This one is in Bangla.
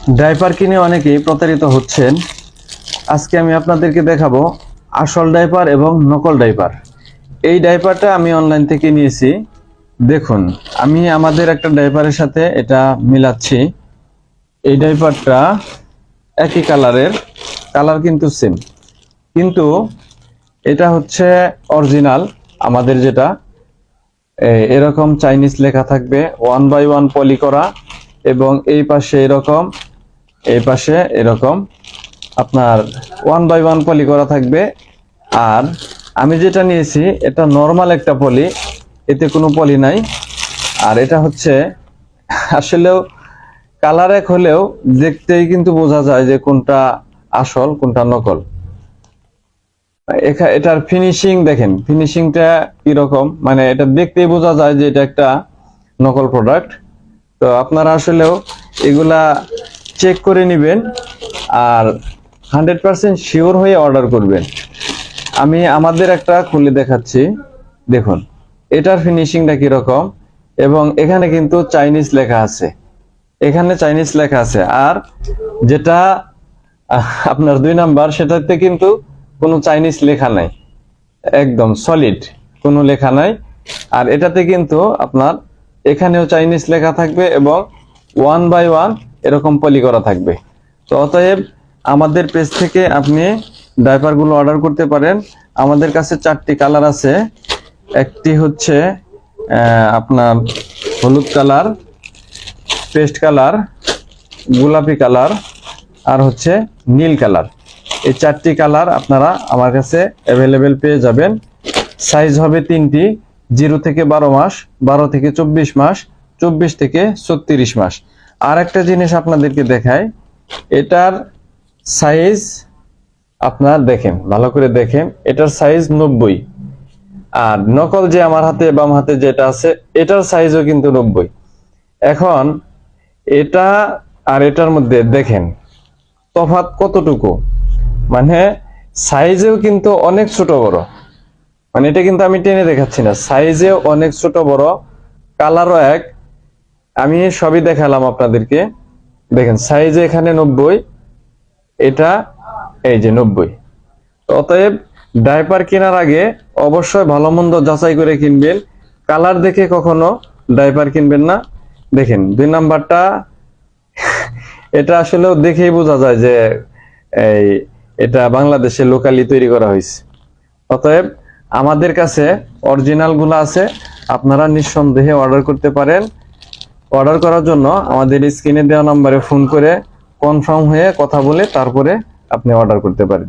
ডাইপার কিনে অনেকেই প্রতারিত হচ্ছেন। আজকে আমি আপনাদেরকে দেখাবো আসল ডাইপার এবং নকল ডাইপার। এই ডাইপারটা আমি অনলাইন থেকে নিয়েছি। দেখুন, আমি আমাদের একটা ডাইপারের সাথে এটা মিলাচ্ছি। এই ডাইপারটা একই কালারের, কালার কিন্তু সেম, কিন্তু এটা হচ্ছে অরিজিনাল আমাদের যেটা। এরকম চাইনিজ লেখা থাকবে, 1/1 পলি করা, এবং এই পাশে এরকম, এই পাশে এরকম আপনার 1/1 পলি করা থাকবে। আর আমি যেটা নিয়েছি এটা নর্মাল একটা পলি, এতে কোনো পলি নাই। আর এটা হচ্ছে আসলেও কালার এক হলেও দেখতেই কিন্তু বোঝা যায় যে কোনটা আসল কোনটা নকল। এটার ফিনিশিং দেখেন, ফিনিশিংটা কিরকম, মানে এটা দেখতেই বোঝা যায় যে এটা একটা নকল প্রোডাক্ট। তো আপনারা আসলেও এগুলা চেক করে নেবেন আর 100% শিওর হয়ে অর্ডার করবেন। আমি আমাদের একটা খুলে দেখাচ্ছি। দেখুন এটার ফিনিশিংটা কিরকম, এবং এখানে কিন্তু চাইনিজ লেখা আছে, এখানে চাইনিজ লেখা আছে। আর যেটা আপনার 2 নাম্বার, সেটাতে কিন্তু কোনো চাইনিজ লেখা নাই, একদম সলিড, কোনো লেখা নাই। আর এটাতে কিন্তু আপনার এখানেও চাইনিজ লেখা থাকবে এবং 1/1 এরকম পলি করা থাকবে। তো অতএব আমাদের পেজ থেকে আপনি ডাইপারগুলো অর্ডার করতে পারেন। আমাদের কাছে 4টি কালার আছে। একটি হচ্ছে আপনার হলুদ কালার, পেস্ট কালার, গোলাপি কালার, আর হচ্ছে নীল কালার। এই 4টি কালার আপনারা আমার কাছে অ্যাভেলেবেল পেয়ে যাবেন। সাইজ হবে 3টি, 0 থেকে 12 মাস, 12 থেকে 24 মাস, 24 থেকে 36 মাস। আর একটা জিনিস আপনাদেরকে দেখাই, এটার সাইজ আপনার দেখেন, ভালো করে দেখেন, এটার সাইজ 90। আর নকল যে আমার হাতে বাম হাতে যেটা আছে, এটার সাইজও কিন্তু 90। এখন এটা আর এটার মধ্যে দেখেন তফাৎ কতটুকু, মানে সাইজেও কিন্তু অনেক ছোট বড়, মানে এটা কিন্তু আমি টেনে দেখাচ্ছি না, সাইজেও অনেক ছোট বড়, কালারও এক। আমি সবই দেখালাম আপনাদেরকে। দেখেন সাইজে এখানে 90, এটা এই যে 90। অতএব ডাইপার কেনার আগে অবশ্যই ভালো মন্দ যাচাই করে কিনবেন, কালার দেখে কখনো ডাইপার কিনবেন না। দেখেন 2 নাম্বারটা, এটা আসলেও দেখেই বোঝা যায় যে এটা বাংলাদেশে লোকালি তৈরি করা হয়েছে। অতএব আমাদের কাছে অরিজিনাল গুলো আছে, আপনারা নিঃসন্দেহে অর্ডার করতে পারেন। অর্ডার করার জন্য আমাদের স্ক্রিনে দেওয়া নম্বরে ফোন করে কনফার্ম হয়ে কথা বলে তারপরে আপনি অর্ডার করতে পারেন।